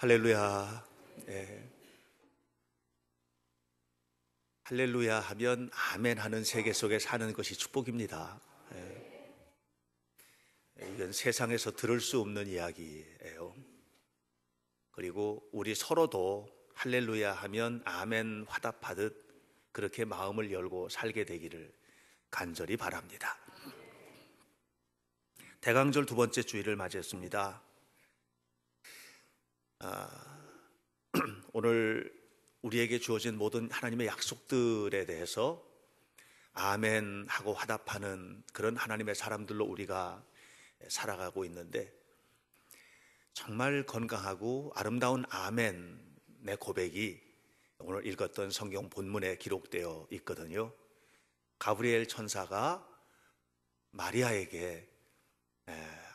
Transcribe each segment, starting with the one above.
할렐루야. 예. 할렐루야 하면 아멘 하는 세계 속에 사는 것이 축복입니다. 예. 이건 세상에서 들을 수 없는 이야기예요. 그리고 우리 서로도 할렐루야 하면 아멘 화답하듯 그렇게 마음을 열고 살게 되기를 간절히 바랍니다. 대강절 두 번째 주일을 맞이했습니다. 오늘 우리에게 주어진 모든 하나님의 약속들에 대해서 아멘 하고 화답하는 그런 하나님의 사람들로 우리가 살아가고 있는데, 정말 건강하고 아름다운 아멘의 고백이 오늘 읽었던 성경 본문에 기록되어 있거든요. 가브리엘 천사가 마리아에게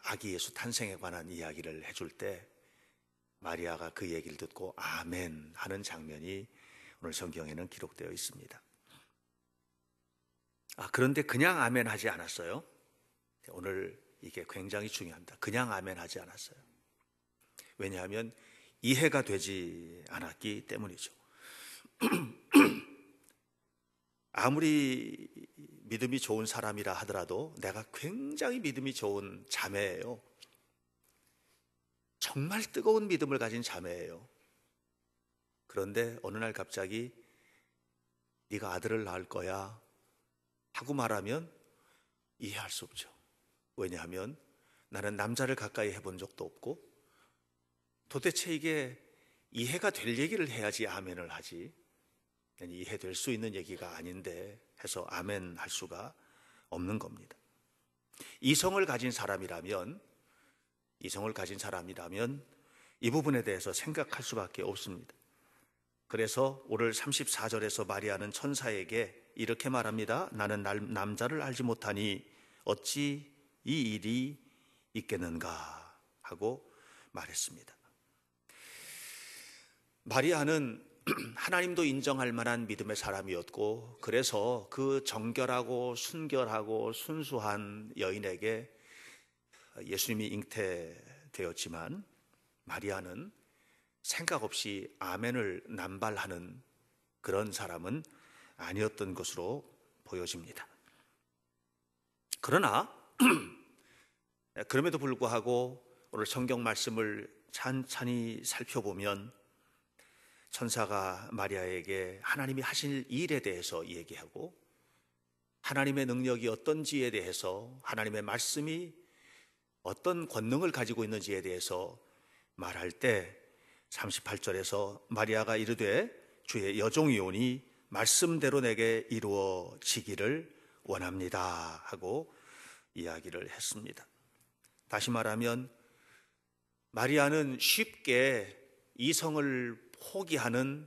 아기 예수 탄생에 관한 이야기를 해줄 때 마리아가 그 얘기를 듣고 아멘 하는 장면이 오늘 성경에는 기록되어 있습니다. 그런데 그냥 아멘 하지 않았어요. 오늘 이게 굉장히 중요합니다. 그냥 아멘 하지 않았어요. 왜냐하면 이해가 되지 않았기 때문이죠. 아무리 믿음이 좋은 사람이라 하더라도 내가 굉장히 믿음이 좋은 자매예요. 정말 뜨거운 믿음을 가진 자매예요. 그런데 어느 날 갑자기 네가 아들을 낳을 거야 하고 말하면 이해할 수 없죠. 왜냐하면 나는 남자를 가까이 해본 적도 없고 도대체 이게 이해가 될 얘기를 해야지 아멘을 하지, 이해될 수 있는 얘기가 아닌데 해서 아멘 할 수가 없는 겁니다. 이성을 가진 사람이라면 이 부분에 대해서 생각할 수밖에 없습니다. 그래서 오늘 34절에서 마리아는 천사에게 이렇게 말합니다. 나는 남자를 알지 못하니 어찌 이 일이 있겠는가 하고 말했습니다. 마리아는 하나님도 인정할 만한 믿음의 사람이었고, 그래서 그 정결하고 순결하고 순수한 여인에게 예수님이 잉태되었지만 마리아는 생각 없이 아멘을 남발하는 그런 사람은 아니었던 것으로 보여집니다. 그러나 그럼에도 불구하고 오늘 성경 말씀을 찬찬히 살펴보면 천사가 마리아에게 하나님이 하실 일에 대해서 얘기하고 하나님의 능력이 어떤지에 대해서, 하나님의 말씀이 어떤 권능을 가지고 있는지에 대해서 말할 때 38절에서 마리아가 이르되 주의 여종이오니 말씀대로 내게 이루어지기를 원합니다 하고 이야기를 했습니다. 다시 말하면 마리아는 쉽게 이성을 포기하는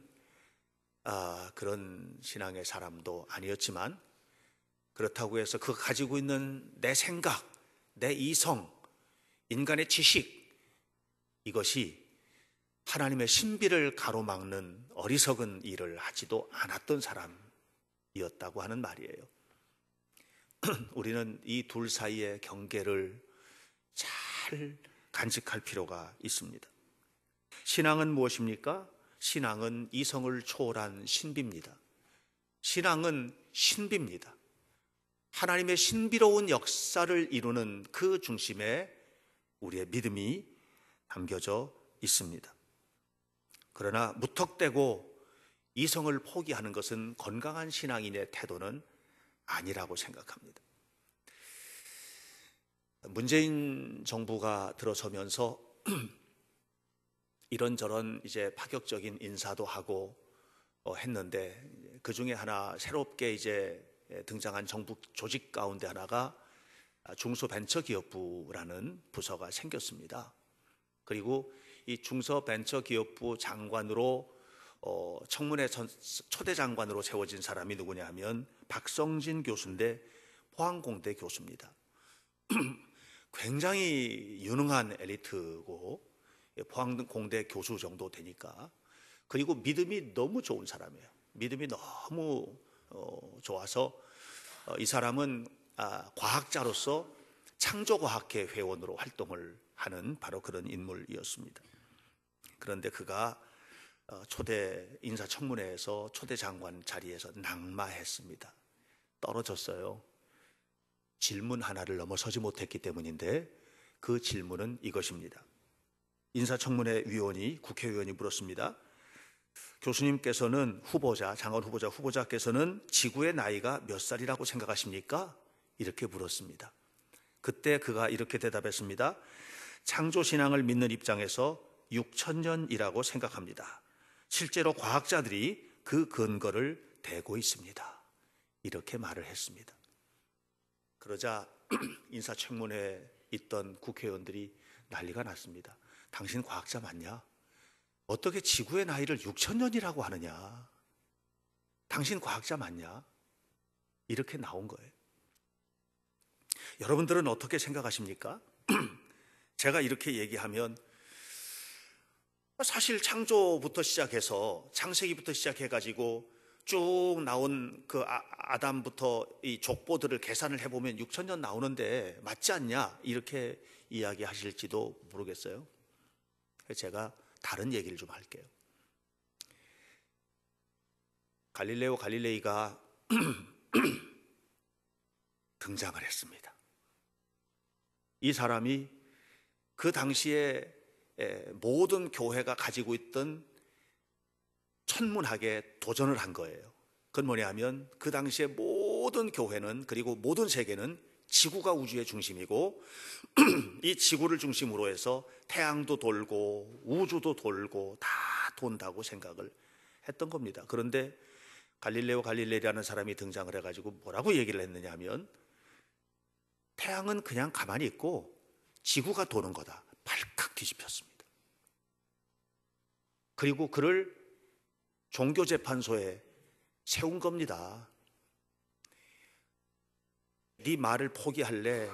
그런 신앙의 사람도 아니었지만, 그렇다고 해서 그 가지고 있는 내 생각, 내 이성, 인간의 지식, 이것이 하나님의 신비를 가로막는 어리석은 일을 하지도 않았던 사람이었다고 하는 말이에요. 우리는 이 둘 사이의 경계를 잘 간직할 필요가 있습니다. 신앙은 무엇입니까? 신앙은 이성을 초월한 신비입니다. 신앙은 신비입니다. 하나님의 신비로운 역사를 이루는 그 중심에 우리의 믿음이 담겨져 있습니다. 그러나 무턱대고 이성을 포기하는 것은 건강한 신앙인의 태도는 아니라고 생각합니다. 문재인 정부가 들어서면서 이런저런 이제 파격적인 인사도 하고 했는데, 그 중에 하나 새롭게 이제 등장한 정부 조직 가운데 하나가 중소벤처기업부라는 부서가 생겼습니다. 그리고 이 중소벤처기업부 장관으로 청문회 초대 장관으로 세워진 사람이 누구냐 하면 박성진 교수인데 포항공대 교수입니다. 굉장히 유능한 엘리트고 포항공대 교수 정도 되니까, 그리고 믿음이 너무 좋은 사람이에요. 믿음이 너무 좋아서 이 사람은 과학자로서 창조과학회 회원으로 활동을 하는 바로 그런 인물이었습니다. 그런데 그가 초대 인사청문회에서 초대 장관 자리에서 낙마했습니다. 떨어졌어요. 질문 하나를 넘어서지 못했기 때문인데 그 질문은 이것입니다. 인사청문회 위원이 국회의원이 물었습니다. 교수님께서는 장관 후보자께서는 지구의 나이가 몇 살이라고 생각하십니까? 이렇게 물었습니다. 그때 그가 이렇게 대답했습니다. 창조신앙을 믿는 입장에서 6,000년이라고 생각합니다. 실제로 과학자들이 그 근거를 대고 있습니다. 이렇게 말을 했습니다. 그러자 인사청문회에 있던 국회의원들이 난리가 났습니다. 당신 과학자 맞냐? 어떻게 지구의 나이를 6,000년이라고 하느냐? 당신 과학자 맞냐? 이렇게 나온 거예요. 여러분들은 어떻게 생각하십니까? 제가 이렇게 얘기하면 사실 창조부터 시작해서 창세기부터 시작해가지고 쭉 나온 그 아담부터 이 족보들을 계산을 해보면 6,000년 나오는데 맞지 않냐? 이렇게 이야기하실지도 모르겠어요. 제가 다른 얘기를 좀 할게요. 갈릴레오 갈릴레이가 등장을 했습니다. 이 사람이 그 당시에 모든 교회가 가지고 있던 천문학에 도전을 한 거예요. 그건 뭐냐면 그 당시에 모든 교회는 그리고 모든 세계는 지구가 우주의 중심이고 이 지구를 중심으로 해서 태양도 돌고 우주도 돌고 다 돈다고 생각을 했던 겁니다. 그런데 갈릴레오 갈릴레이라는 사람이 등장을 해가지고 뭐라고 얘기를 했느냐 하면 태양은 그냥 가만히 있고 지구가 도는 거다. 발칵 뒤집혔습니다. 그리고 그를 종교재판소에 세운 겁니다. 네 말을 포기할래?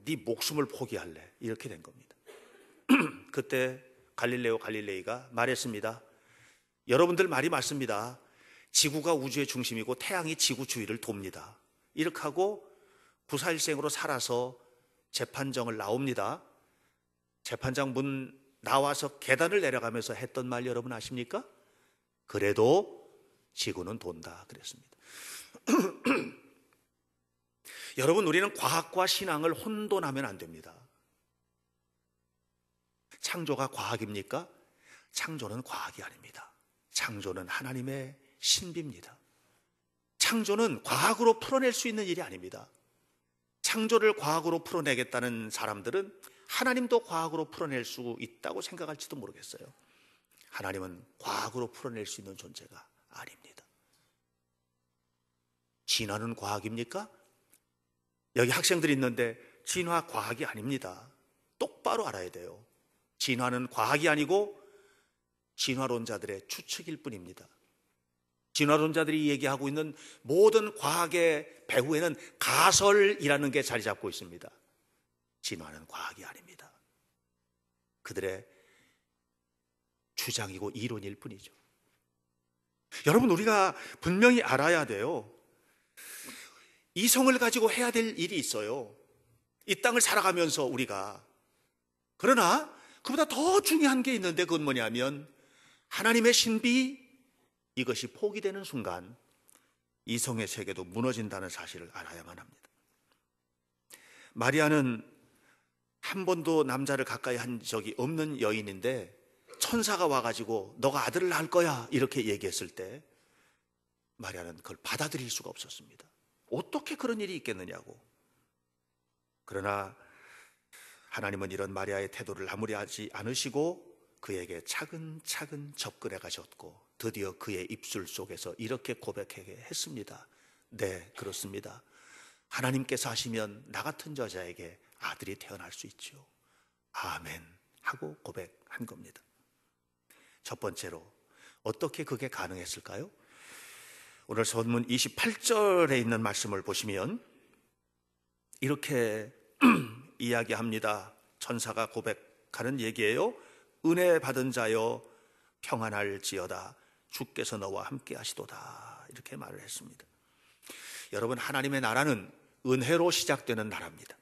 네 목숨을 포기할래? 이렇게 된 겁니다. 그때 갈릴레오 갈릴레이가 말했습니다. 여러분들 말이 맞습니다. 지구가 우주의 중심이고 태양이 지구 주위를 돕니다. 이렇게 하고 구사일생으로 살아서 재판정을 나옵니다. 재판장 문 나와서 계단을 내려가면서 했던 말 여러분 아십니까? 그래도 지구는 돈다 그랬습니다. 여러분, 우리는 과학과 신앙을 혼돈하면 안 됩니다. 창조가 과학입니까? 창조는 과학이 아닙니다. 창조는 하나님의 신비입니다. 창조는 과학으로 풀어낼 수 있는 일이 아닙니다. 창조를 과학으로 풀어내겠다는 사람들은 하나님도 과학으로 풀어낼 수 있다고 생각할지도 모르겠어요. 하나님은 과학으로 풀어낼 수 있는 존재가 아닙니다. 진화는 과학입니까? 여기 학생들이 있는데 진화 과학이 아닙니다. 똑바로 알아야 돼요. 진화는 과학이 아니고 진화론자들의 추측일 뿐입니다. 진화론자들이 얘기하고 있는 모든 과학의 배후에는 가설이라는 게 자리 잡고 있습니다. 진화는 과학이 아닙니다. 그들의 주장이고 이론일 뿐이죠. 여러분, 우리가 분명히 알아야 돼요. 이성을 가지고 해야 될 일이 있어요. 이 땅을 살아가면서 우리가. 그러나 그보다 더 중요한 게 있는데 그건 뭐냐면 하나님의 신비, 이것이 포기되는 순간 이성의 세계도 무너진다는 사실을 알아야만 합니다. 마리아는 한 번도 남자를 가까이 한 적이 없는 여인인데 천사가 와가지고 너가 아들을 낳을 거야 이렇게 얘기했을 때 마리아는 그걸 받아들일 수가 없었습니다. 어떻게 그런 일이 있겠느냐고. 그러나 하나님은 이런 마리아의 태도를 아무리 하지 않으시고 그에게 차근차근 접근해 가셨고 드디어 그의 입술 속에서 이렇게 고백하게 했습니다. 네, 그렇습니다. 하나님께서 하시면 나 같은 여자에게 아들이 태어날 수 있죠. 아멘 하고 고백한 겁니다. 첫 번째로 어떻게 그게 가능했을까요? 오늘 본문 28절에 있는 말씀을 보시면 이렇게 이야기합니다. 천사가 고백하는 얘기예요. 은혜 받은 자여 평안할지어다 주께서 너와 함께 하시도다 이렇게 말을 했습니다. 여러분, 하나님의 나라는 은혜로 시작되는 나라입니다.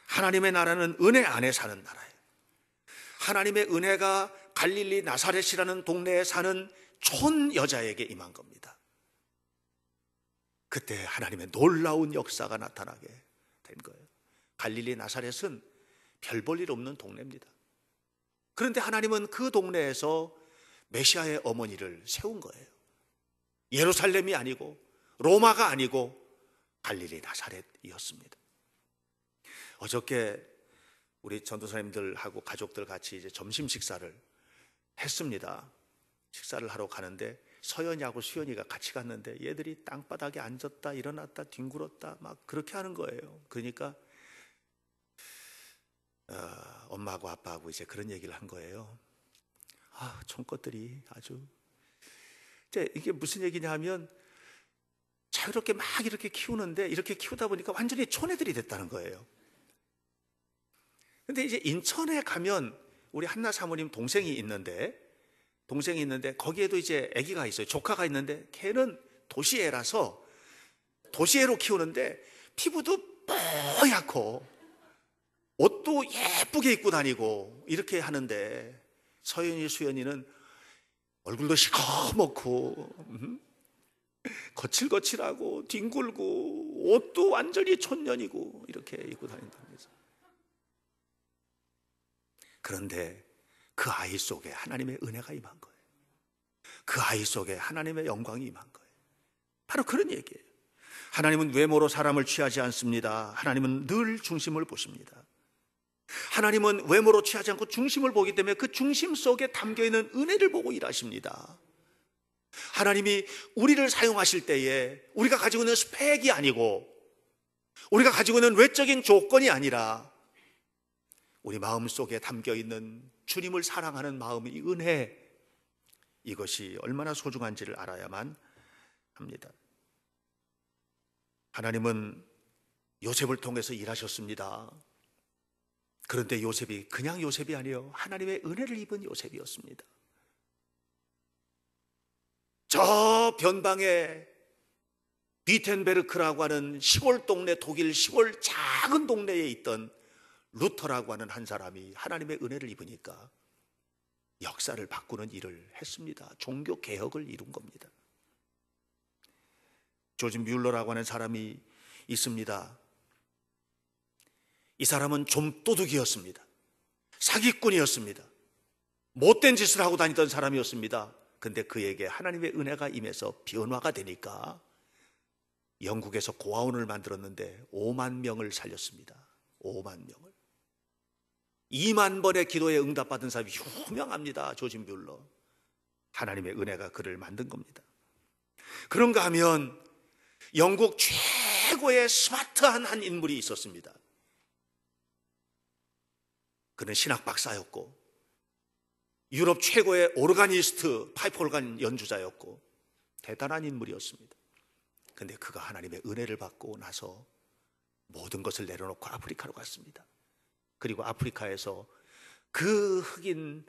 하나님의 나라는 은혜 안에 사는 나라예요. 하나님의 은혜가 갈릴리 나사렛이라는 동네에 사는 촌 여자에게 임한 겁니다. 그때 하나님의 놀라운 역사가 나타나게 된 거예요. 갈릴리 나사렛은 별 볼 일 없는 동네입니다. 그런데 하나님은 그 동네에서 메시아의 어머니를 세운 거예요. 예루살렘이 아니고 로마가 아니고 갈릴리 나사렛이었습니다. 어저께 우리 전도사님들하고 가족들 같이 이제 점심 식사를 했습니다. 식사를 하러 가는데 서연이하고 수연이가 같이 갔는데 얘들이 땅바닥에 앉았다 일어났다 뒹굴었다 막 그렇게 하는 거예요. 그러니까 엄마하고 아빠하고 이제 그런 얘기를 한 거예요. 촌것들이 아주 이게 무슨 얘기냐 하면 자유롭게 막 이렇게 키우는데 이렇게 키우다 보니까 완전히 촌애들이 됐다는 거예요. 근데 이제 인천에 가면 우리 한나 사모님 동생이 있는데 거기에도 이제 아기가 있어요. 조카가 있는데 걔는 도시애라서 도시애로 키우는데 피부도 뽀얗고 옷도 예쁘게 입고 다니고 이렇게 하는데 서연이 수연이는 얼굴도 시커멓고 거칠거칠하고 뒹굴고 옷도 완전히 촌년이고 이렇게 입고 다닌답니다. 그런데 그 아이 속에 하나님의 은혜가 임한 거예요. 그 아이 속에 하나님의 영광이 임한 거예요. 바로 그런 얘기예요. 하나님은 외모로 사람을 취하지 않습니다. 하나님은 늘 중심을 보십니다. 하나님은 외모로 취하지 않고 중심을 보기 때문에 그 중심 속에 담겨있는 은혜를 보고 일하십니다. 하나님이 우리를 사용하실 때에 우리가 가지고 있는 스펙이 아니고 우리가 가지고 있는 외적인 조건이 아니라 우리 마음 속에 담겨있는 주님을 사랑하는 마음의 은혜, 이것이 얼마나 소중한지를 알아야만 합니다. 하나님은 요셉을 통해서 일하셨습니다. 그런데 요셉이 그냥 요셉이 아니에요. 하나님의 은혜를 입은 요셉이었습니다. 저 변방에 비텐베르크라고 하는 시골 동네, 독일 시골 작은 동네에 있던 루터라고 하는 한 사람이 하나님의 은혜를 입으니까 역사를 바꾸는 일을 했습니다. 종교 개혁을 이룬 겁니다. 조지 뮬러라고 하는 사람이 있습니다. 이 사람은 좀도둑이었습니다. 사기꾼이었습니다. 못된 짓을 하고 다니던 사람이었습니다. 근데 그에게 하나님의 은혜가 임해서 변화가 되니까 영국에서 고아원을 만들었는데 5만 명을 살렸습니다. 5만 명을. 2만 번의 기도에 응답받은 사람이 유명합니다. 조지 뮬러. 하나님의 은혜가 그를 만든 겁니다. 그런가 하면 영국 최고의 스마트한 한 인물이 있었습니다. 그는 신학 박사였고 유럽 최고의 오르가니스트, 파이프 오르간 연주자였고 대단한 인물이었습니다. 그런데 그가 하나님의 은혜를 받고 나서 모든 것을 내려놓고 아프리카로 갔습니다. 그리고 아프리카에서 그 흑인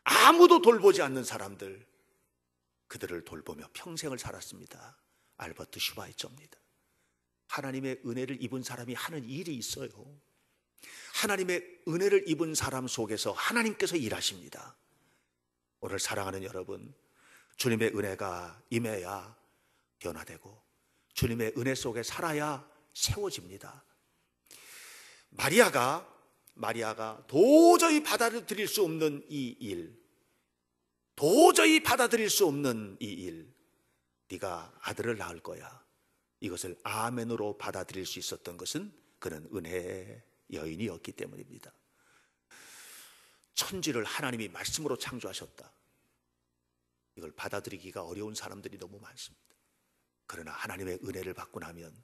아무도 돌보지 않는 사람들, 그들을 돌보며 평생을 살았습니다. 알버트 슈바이처입니다. 하나님의 은혜를 입은 사람이 하는 일이 있어요. 하나님의 은혜를 입은 사람 속에서 하나님께서 일하십니다. 오늘 사랑하는 여러분, 주님의 은혜가 임해야 변화되고 주님의 은혜 속에 살아야 세워집니다. 마리아가 도저히 받아들일 수 없는 이 일, 도저히 받아들일 수 없는 이 일, 네가 아들을 낳을 거야, 이것을 아멘으로 받아들일 수 있었던 것은 그는 은혜의 여인이었기 때문입니다. 천지를 하나님이 말씀으로 창조하셨다, 이걸 받아들이기가 어려운 사람들이 너무 많습니다. 그러나 하나님의 은혜를 받고 나면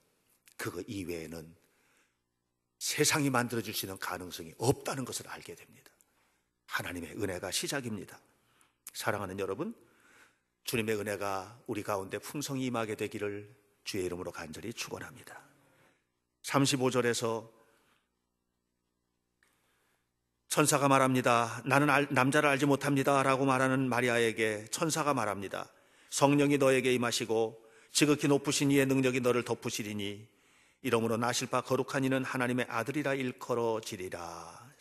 그거 이외에는 세상이 만들어줄 수 있는 가능성이 없다는 것을 알게 됩니다. 하나님의 은혜가 시작입니다. 사랑하는 여러분, 주님의 은혜가 우리 가운데 풍성히 임하게 되기를 주의 이름으로 간절히 축원합니다. 35절에서 천사가 말합니다. 나는 남자를 알지 못합니다 라고 말하는 마리아에게 천사가 말합니다. 성령이 너에게 임하시고 지극히 높으신 이의 능력이 너를 덮으시리니 이러므로 나실 바 거룩한 이는 하나님의 아들이라 일컬어지리라.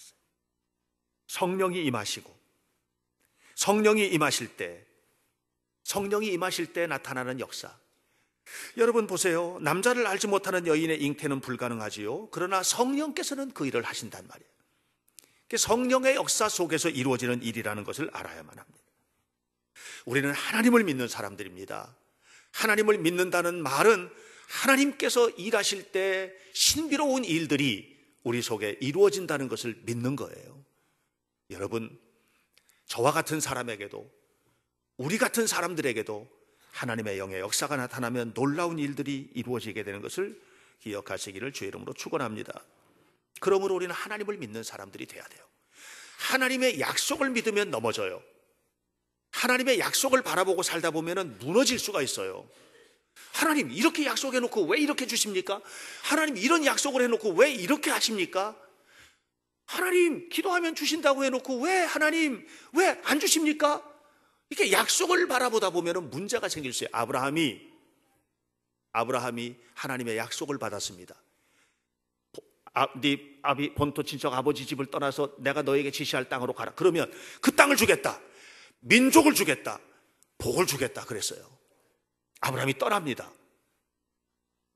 성령이 임하시고 성령이 임하실 때 나타나는 역사. 여러분 보세요. 남자를 알지 못하는 여인의 잉태는 불가능하지요. 그러나 성령께서는 그 일을 하신단 말이에요. 성령의 역사 속에서 이루어지는 일이라는 것을 알아야만 합니다. 우리는 하나님을 믿는 사람들입니다. 하나님을 믿는다는 말은 하나님께서 일하실 때 신비로운 일들이 우리 속에 이루어진다는 것을 믿는 거예요. 여러분, 저와 같은 사람에게도, 우리 같은 사람들에게도 하나님의 영의 역사가 나타나면 놀라운 일들이 이루어지게 되는 것을 기억하시기를 주의 이름으로 축원합니다. 그러므로 우리는 하나님을 믿는 사람들이 돼야 돼요. 하나님의 약속을 믿으면 넘어져요. 하나님의 약속을 바라보고 살다 보면 무너질 수가 있어요. 하나님 이렇게 약속해놓고 왜 이렇게 주십니까? 하나님 이런 약속을 해놓고 왜 이렇게 하십니까? 하나님 기도하면 주신다고 해놓고 왜 하나님 왜 안 주십니까? 이렇게 약속을 바라보다 보면 문제가 생길 수 있어요. 아브라함이 하나님의 약속을 받았습니다. 네 본토 친척 아버지 집을 떠나서 내가 너에게 지시할 땅으로 가라. 그러면 그 땅을 주겠다, 민족을 주겠다, 복을 주겠다 그랬어요. 아브라함이 떠납니다.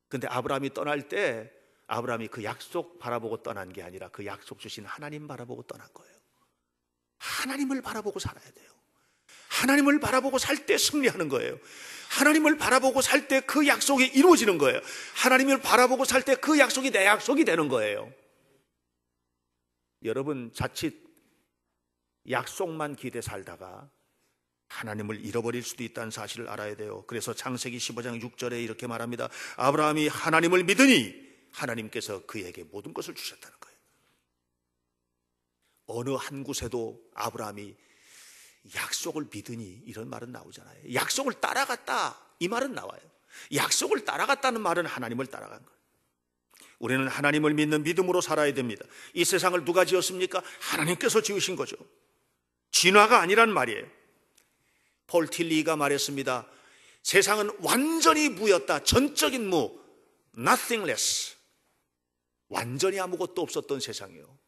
근데 아브라함이 떠날 때 아브라함이 그 약속 바라보고 떠난 게 아니라 그 약속 주신 하나님 바라보고 떠난 거예요. 하나님을 바라보고 살아야 돼요. 하나님을 바라보고 살 때 승리하는 거예요. 하나님을 바라보고 살 때 그 약속이 이루어지는 거예요. 하나님을 바라보고 살 때 그 약속이 내 약속이 되는 거예요. 여러분, 자칫 약속만 기대 살다가 하나님을 잃어버릴 수도 있다는 사실을 알아야 돼요. 그래서 창세기 15장 6절에 이렇게 말합니다. 아브라함이 하나님을 믿으니 하나님께서 그에게 모든 것을 주셨다는 거예요. 어느 한 곳에도 아브라함이 약속을 믿으니 이런 말은 나오잖아요. 약속을 따라갔다 이 말은 나와요. 약속을 따라갔다는 말은 하나님을 따라간 거예요. 우리는 하나님을 믿는 믿음으로 살아야 됩니다. 이 세상을 누가 지었습니까? 하나님께서 지으신 거죠. 진화가 아니란 말이에요. 폴 틸리가 말했습니다. 세상은 완전히 무였다. 전적인 무, nothingless. 완전히 아무것도 없었던 세상이에요.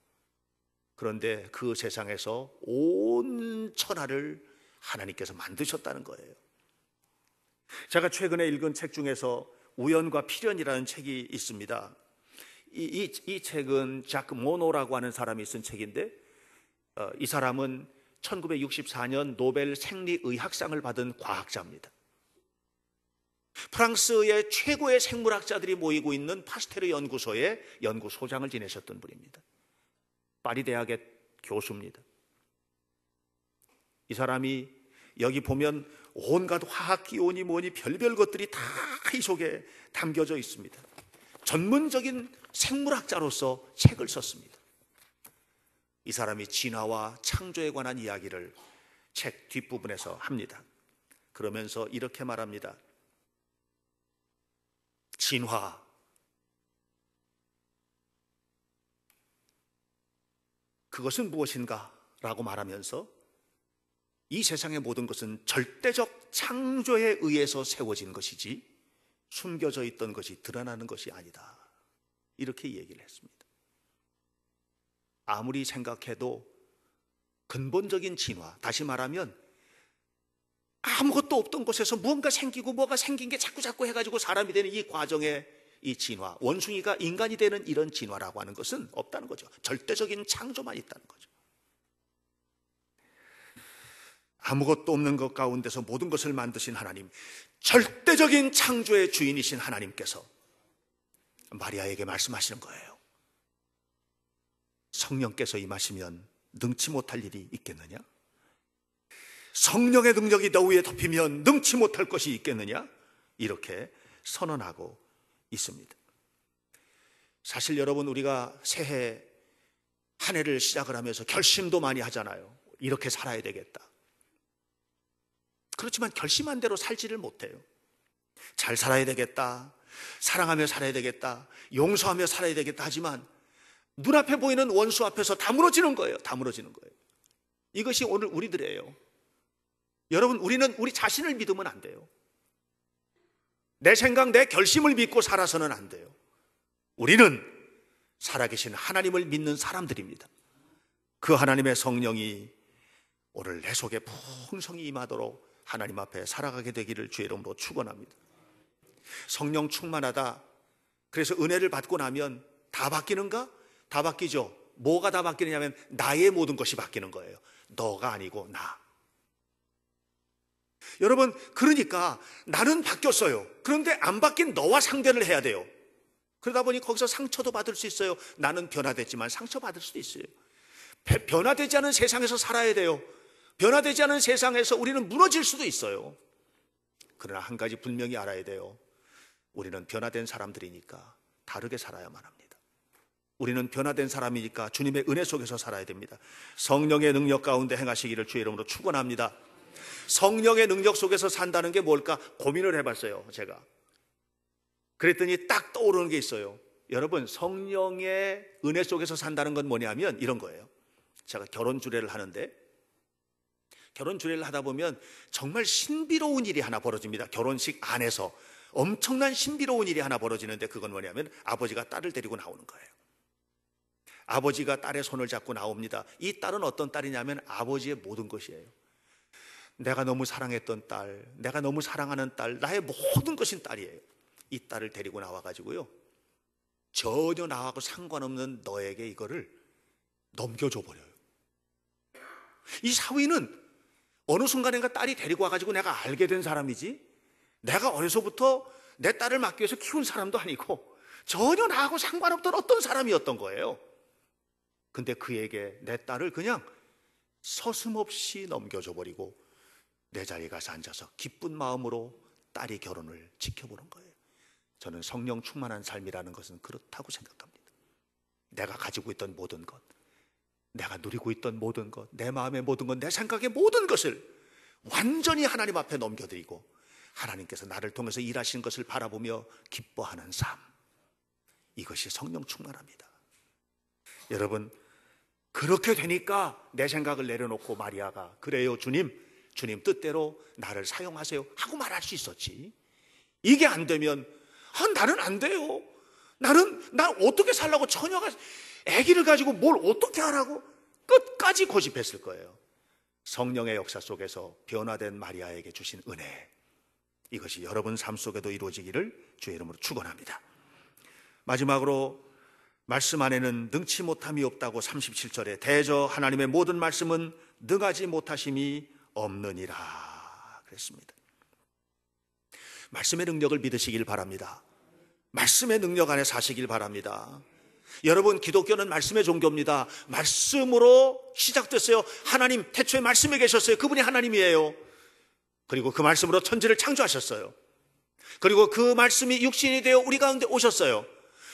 그런데 그 세상에서 온 천하를 하나님께서 만드셨다는 거예요. 제가 최근에 읽은 책 중에서 우연과 필연이라는 책이 있습니다. 이 책은 자크 모노라고 하는 사람이 쓴 책인데 이 사람은 1964년 노벨 생리의학상을 받은 과학자입니다. 프랑스의 최고의 생물학자들이 모이고 있는 파스테르 연구소의 연구소장을 지내셨던 분입니다. 파리 대학의 교수입니다. 이 사람이 여기 보면 온갖 화학 기호니 뭐니 별별 것들이 다 이 속에 담겨져 있습니다. 전문적인 생물학자로서 책을 썼습니다. 이 사람이 진화와 창조에 관한 이야기를 책 뒷부분에서 합니다. 그러면서 이렇게 말합니다. 진화, 그것은 무엇인가? 라고 말하면서 이 세상의 모든 것은 절대적 창조에 의해서 세워진 것이지 숨겨져 있던 것이 드러나는 것이 아니다. 이렇게 얘기를 했습니다. 아무리 생각해도 근본적인 진화, 다시 말하면 아무것도 없던 곳에서 무언가 생기고 뭐가 생긴 게 자꾸 해가지고 사람이 되는 이 과정의 이 진화, 원숭이가 인간이 되는 이런 진화라고 하는 것은 없다는 거죠. 절대적인 창조만 있다는 거죠. 아무것도 없는 것 가운데서 모든 것을 만드신 하나님, 절대적인 창조의 주인이신 하나님께서 마리아에게 말씀하시는 거예요. 성령께서 임하시면 능치 못할 일이 있겠느냐? 성령의 능력이 너 위에 덮이면 능치 못할 것이 있겠느냐? 이렇게 선언하고 있습니다. 사실 여러분, 우리가 새해 한 해를 시작을 하면서 결심도 많이 하잖아요. 이렇게 살아야 되겠다. 그렇지만 결심한 대로 살지를 못해요. 잘 살아야 되겠다, 사랑하며 살아야 되겠다, 용서하며 살아야 되겠다 하지만 눈앞에 보이는 원수 앞에서 다 무너지는 거예요. 다 무너지는 거예요. 이것이 오늘 우리들이에요. 여러분, 우리는 우리 자신을 믿으면 안 돼요. 내 생각, 내 결심을 믿고 살아서는 안 돼요. 우리는 살아계신 하나님을 믿는 사람들입니다. 그 하나님의 성령이 오늘 내 속에 풍성히 임하도록 하나님 앞에 살아가게 되기를 주의 이름으로 축원합니다. 성령 충만하다. 그래서 은혜를 받고 나면 다 바뀌는가? 다 바뀌죠. 뭐가 다 바뀌느냐면 나의 모든 것이 바뀌는 거예요. 너가 아니고 나. 여러분, 그러니까 나는 바뀌었어요. 그런데 안 바뀐 너와 상대를 해야 돼요. 그러다 보니 거기서 상처도 받을 수 있어요. 나는 변화됐지만 상처받을 수도 있어요. 변화되지 않은 세상에서 살아야 돼요. 변화되지 않은 세상에서 우리는 무너질 수도 있어요. 그러나 한 가지 분명히 알아야 돼요. 우리는 변화된 사람들이니까 다르게 살아야만 합니다. 우리는 변화된 사람이니까 주님의 은혜 속에서 살아야 됩니다. 성령의 능력 가운데 행하시기를 주의 이름으로 축원합니다. 성령의 능력 속에서 산다는 게 뭘까 고민을 해봤어요. 제가 그랬더니 딱 떠오르는 게 있어요. 여러분, 성령의 은혜 속에서 산다는 건 뭐냐면 이런 거예요. 제가 결혼 주례를 하는데, 결혼 주례를 하다 보면 정말 신비로운 일이 하나 벌어집니다. 결혼식 안에서 엄청난 신비로운 일이 하나 벌어지는데, 그건 뭐냐면 아버지가 딸을 데리고 나오는 거예요. 아버지가 딸의 손을 잡고 나옵니다. 이 딸은 어떤 딸이냐면 아버지의 모든 것이에요. 내가 너무 사랑했던 딸, 내가 너무 사랑하는 딸, 나의 모든 것인 딸이에요. 이 딸을 데리고 나와가지고요, 전혀 나하고 상관없는 너에게 이거를 넘겨줘 버려요. 이 사위는 어느 순간인가 딸이 데리고 와가지고 내가 알게 된 사람이지, 내가 어려서부터 내 딸을 맡기 위해서 키운 사람도 아니고 전혀 나하고 상관없던 어떤 사람이었던 거예요. 근데 그에게 내 딸을 그냥 서슴없이 넘겨줘 버리고 내 자리에 가서 앉아서 기쁜 마음으로 딸이 결혼을 지켜보는 거예요. 저는 성령 충만한 삶이라는 것은 그렇다고 생각합니다. 내가 가지고 있던 모든 것, 내가 누리고 있던 모든 것, 내 마음의 모든 것, 내 생각의 모든 것을 완전히 하나님 앞에 넘겨드리고 하나님께서 나를 통해서 일하시는 것을 바라보며 기뻐하는 삶, 이것이 성령 충만합니다. 여러분, 그렇게 되니까 내 생각을 내려놓고 마리아가 그래요 주님 뜻대로 나를 사용하세요 하고 말할 수 있었지. 이게 안 되면 나는 안 돼요. 난 어떻게 살라고, 처녀가 아기를 가지고 뭘 어떻게 하라고 끝까지 고집했을 거예요. 성령의 역사 속에서 변화된 마리아에게 주신 은혜, 이것이 여러분 삶 속에도 이루어지기를 주의 이름으로 축원합니다. 마지막으로 말씀 안에는 능치 못함이 없다고 37절에 대저 하나님의 모든 말씀은 능하지 못하심이 없느니라 그랬습니다. 말씀의 능력을 믿으시길 바랍니다. 말씀의 능력 안에 사시길 바랍니다. 여러분, 기독교는 말씀의 종교입니다. 말씀으로 시작됐어요. 하나님 태초에 말씀에 계셨어요. 그분이 하나님이에요. 그리고 그 말씀으로 천지를 창조하셨어요. 그리고 그 말씀이 육신이 되어 우리 가운데 오셨어요.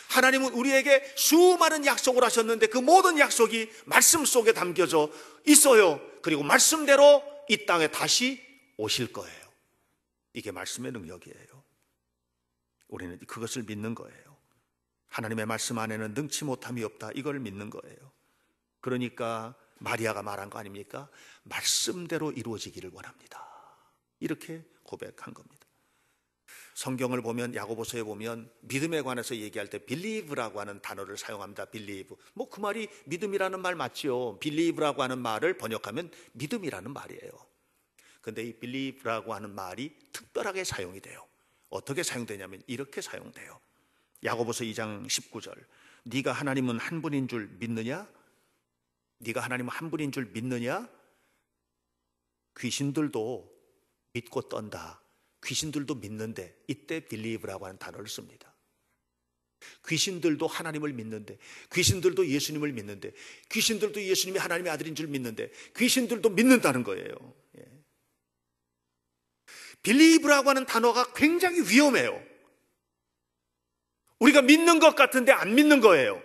하나님은 우리에게 수많은 약속을 하셨는데 그 모든 약속이 말씀 속에 담겨져 있어요. 그리고 말씀대로 이 땅에 다시 오실 거예요. 이게 말씀의 능력이에요. 우리는 그것을 믿는 거예요. 하나님의 말씀 안에는 능치 못함이 없다, 이걸 믿는 거예요. 그러니까 마리아가 말한 거 아닙니까? 말씀대로 이루어지기를 원합니다, 이렇게 고백한 겁니다. 성경을 보면, 야고보서에 보면 믿음에 관해서 얘기할 때 believe라고 하는 단어를 사용합니다. believe. 그 말이 믿음이라는 말 맞죠. believe라고 하는 말을 번역하면 믿음이라는 말이에요. 근데 이 believe라고 하는 말이 특별하게 사용이 돼요. 어떻게 사용되냐면 이렇게 사용돼요. 야고보서 2장 19절. 네가 하나님은 한 분인 줄 믿느냐? 네가 하나님은 한 분인 줄 믿느냐? 귀신들도 믿고 떤다. 귀신들도 믿는데, 이때 believe라고 하는 단어를 씁니다. 귀신들도 하나님을 믿는데, 귀신들도 예수님을 믿는데, 귀신들도 예수님이 하나님의 아들인 줄 믿는데, 귀신들도 믿는다는 거예요. believe라고 하는 단어가 굉장히 위험해요. 우리가 믿는 것 같은데 안 믿는 거예요.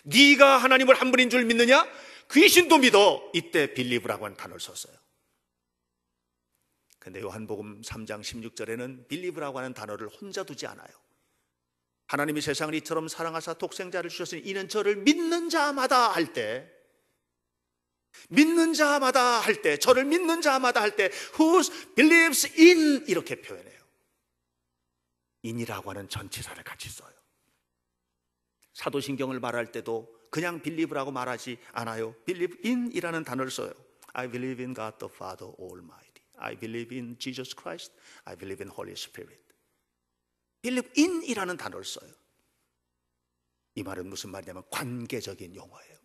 네가 하나님을 한 분인 줄 믿느냐? 귀신도 믿어. 이때 believe라고 하는 단어를 썼어요. 근데 요한복음 3장 16절에는 believe라고 하는 단어를 혼자 두지 않아요. 하나님이 세상을 이처럼 사랑하사 독생자를 주셨으니 이는 저를 믿는 자마다 할 때, 믿는 자마다 할 때, 저를 믿는 자마다 할 때 who believes in, 이렇게 표현해요. in이라고 하는 전치사를 같이 써요. 사도신경을 말할 때도 그냥 believe라고 말하지 않아요. believe in 이라는 단어를 써요. I believe in God the Father Almighty. I believe in Jesus Christ. I believe in Holy Spirit. believe in이라는 단어를 써요. 이 말은 무슨 말이냐면 관계적인 용어예요.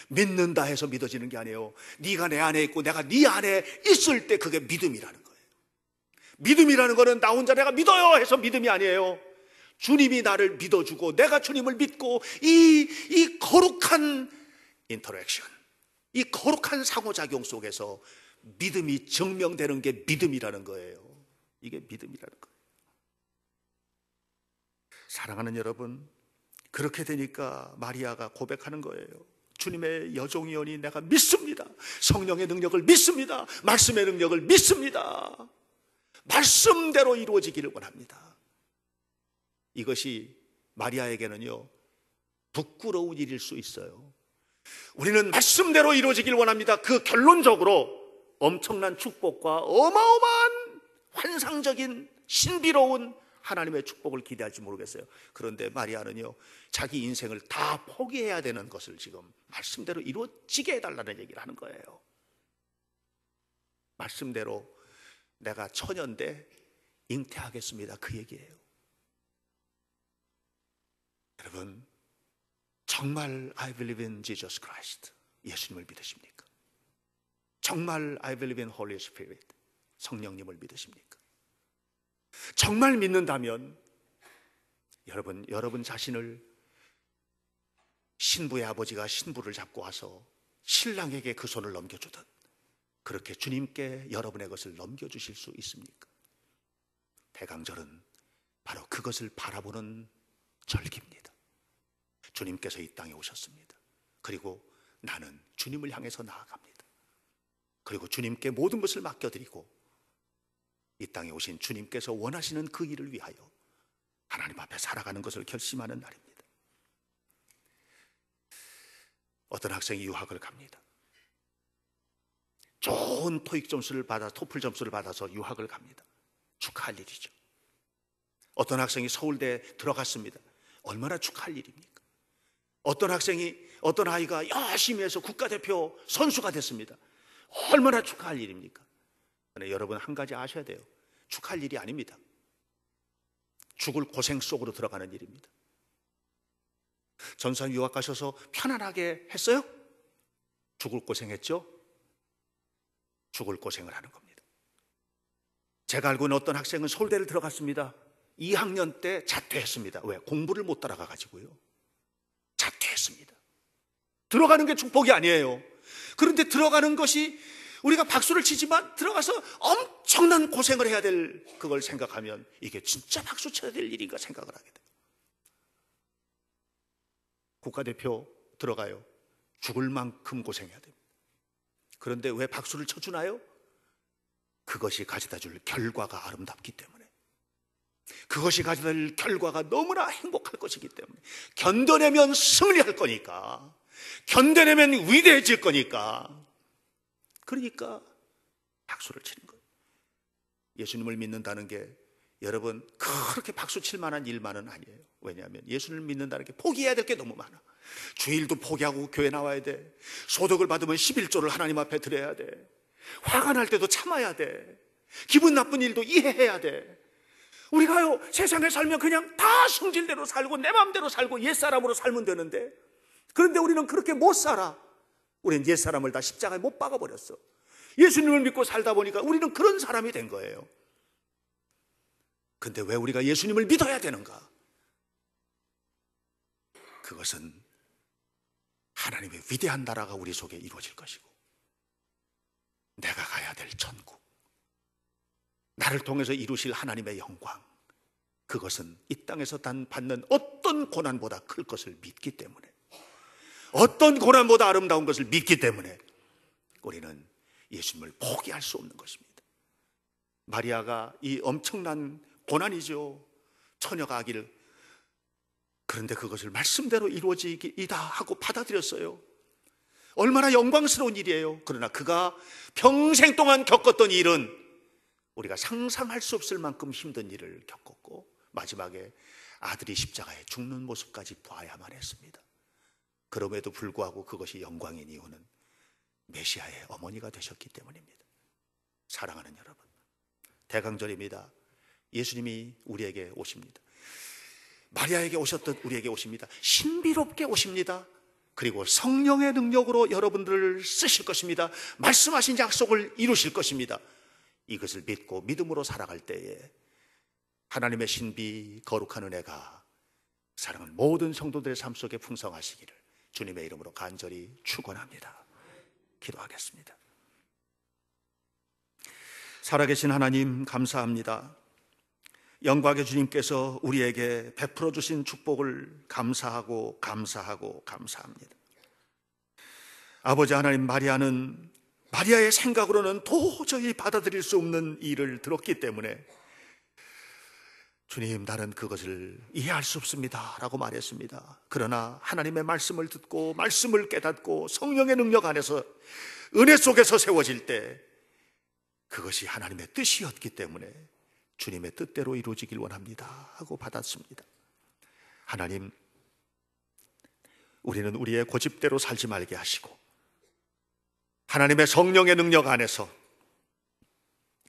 믿는다 해서 믿어지는 게 아니에요. 네가 내 안에 있고 내가 네 안에 있을 때 그게 믿음이라는 거예요. 믿음이라는 거는 나 혼자 내가 믿어요 해서 믿음이 아니에요. 주님이 나를 믿어주고 내가 주님을 믿고 이 거룩한 인터랙션, 이 거룩한 상호작용 속에서 믿음이 증명되는 게 믿음이라는 거예요. 이게 믿음이라는 거예요. 사랑하는 여러분, 그렇게 되니까 마리아가 고백하는 거예요. 주님의 여종이오니 내가 믿습니다. 성령의 능력을 믿습니다. 말씀의 능력을 믿습니다. 말씀대로 이루어지기를 원합니다. 이것이 마리아에게는요, 부끄러운 일일 수 있어요. 우리는 말씀대로 이루어지길 원합니다. 그 결론적으로 엄청난 축복과 어마어마한 환상적인 신비로운 하나님의 축복을 기대할지 모르겠어요. 그런데 마리아는요, 자기 인생을 다 포기해야 되는 것을 지금 말씀대로 이루어지게 해달라는 얘기를 하는 거예요. 말씀대로 내가 처녀인데 잉태하겠습니다, 그 얘기예요. 여러분, 정말 I believe in Jesus Christ, 예수님을 믿으십니까? 정말 I believe in Holy Spirit, 성령님을 믿으십니까? 정말 믿는다면 여러분 자신을 신부의 아버지가 신부를 잡고 와서 신랑에게 그 손을 넘겨주듯 그렇게 주님께 여러분의 것을 넘겨주실 수 있습니까? 대강절은 바로 그것을 바라보는 절기입니다. 주님께서 이 땅에 오셨습니다. 그리고 나는 주님을 향해서 나아갑니다. 그리고 주님께 모든 것을 맡겨드리고 이 땅에 오신 주님께서 원하시는 그 일을 위하여 하나님 앞에 살아가는 것을 결심하는 날입니다. 어떤 학생이 유학을 갑니다. 좋은 토익 점수를 받아 토플 점수를 받아서 유학을 갑니다. 축하할 일이죠. 어떤 학생이 서울대에 들어갔습니다. 얼마나 축하할 일입니까? 어떤 아이가 열심히 해서 국가대표 선수가 됐습니다. 얼마나 축하할 일입니까? 그런데 여러분, 한 가지 아셔야 돼요. 축하할 일이 아닙니다. 죽을 고생 속으로 들어가는 일입니다. 전산 유학 가셔서 편안하게 했어요? 죽을 고생했죠? 죽을 고생을 하는 겁니다. 제가 알고 있는 어떤 학생은 서울대를 들어갔습니다. 2학년 때 자퇴했습니다. 왜? 공부를 못 따라가가지고요. 자퇴했습니다. 들어가는 게 축복이 아니에요. 그런데 들어가는 것이 우리가 박수를 치지만 들어가서 엄청난 고생을 해야 될 그걸 생각하면 이게 진짜 박수 쳐야 될 일인가 생각을 하게 돼요. 국가대표 들어가요. 죽을 만큼 고생해야 됩니다. 그런데 왜 박수를 쳐주나요? 그것이 가져다 줄 결과가 아름답기 때문에, 그것이 가져다 줄 결과가 너무나 행복할 것이기 때문에, 견뎌내면 승리할 거니까, 견뎌내면 위대해질 거니까, 그러니까 박수를 치는 거예요. 예수님을 믿는다는 게 여러분 그렇게 박수 칠 만한 일만은 아니에요. 왜냐하면 예수님을 믿는다는 게 포기해야 될 게 너무 많아. 주일도 포기하고 교회 나와야 돼. 소득을 받으면 11조를 하나님 앞에 드려야 돼. 화가 날 때도 참아야 돼. 기분 나쁜 일도 이해해야 돼. 우리가요, 세상에 살면 그냥 다 성질대로 살고 내 마음대로 살고 옛사람으로 살면 되는데, 그런데 우리는 그렇게 못 살아. 우리는 옛사람을 다 십자가에 못 박아버렸어. 예수님을 믿고 살다 보니까 우리는 그런 사람이 된 거예요. 근데 왜 우리가 예수님을 믿어야 되는가? 그것은 하나님의 위대한 나라가 우리 속에 이루어질 것이고, 내가 가야 될 천국, 나를 통해서 이루실 하나님의 영광, 그것은 이 땅에서 단 받는 어떤 고난보다 클 것을 믿기 때문에, 어떤 고난보다 아름다운 것을 믿기 때문에 우리는 예수님을 포기할 수 없는 것입니다. 마리아가 이 엄청난 고난이죠. 처녀가 아기를. 그런데 그것을 말씀대로 이루어지이다 하고 받아들였어요. 얼마나 영광스러운 일이에요. 그러나 그가 평생 동안 겪었던 일은 우리가 상상할 수 없을 만큼 힘든 일을 겪었고, 마지막에 아들이 십자가에 죽는 모습까지 봐야만 했습니다. 그럼에도 불구하고 그것이 영광인 이유는 메시아의 어머니가 되셨기 때문입니다. 사랑하는 여러분, 대강절입니다. 예수님이 우리에게 오십니다. 마리아에게 오셨듯 우리에게 오십니다. 신비롭게 오십니다. 그리고 성령의 능력으로 여러분들을 쓰실 것입니다. 말씀하신 약속을 이루실 것입니다. 이것을 믿고 믿음으로 살아갈 때에 하나님의 신비 거룩한 은혜가 사랑하는 모든 성도들의 삶 속에 풍성하시기를 주님의 이름으로 간절히 축원합니다. 기도하겠습니다. 살아계신 하나님 감사합니다. 영광의 주님께서 우리에게 베풀어 주신 축복을 감사하고 감사합니다. 아버지 하나님, 마리아의 생각으로는 도저히 받아들일 수 없는 일을 들었기 때문에 주님, 나는 그것을 이해할 수 없습니다 라고 말했습니다. 그러나 하나님의 말씀을 듣고 말씀을 깨닫고 성령의 능력 안에서 은혜 속에서 세워질 때 그것이 하나님의 뜻이었기 때문에 주님의 뜻대로 이루어지길 원합니다 하고 받았습니다. 하나님, 우리는 우리의 고집대로 살지 말게 하시고 하나님의 성령의 능력 안에서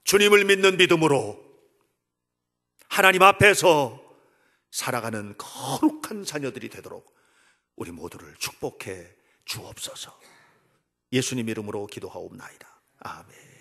주님을 믿는 믿음으로 하나님 앞에서 살아가는 거룩한 자녀들이 되도록 우리 모두를 축복해 주옵소서. 예수님 이름으로 기도하옵나이다. 아멘.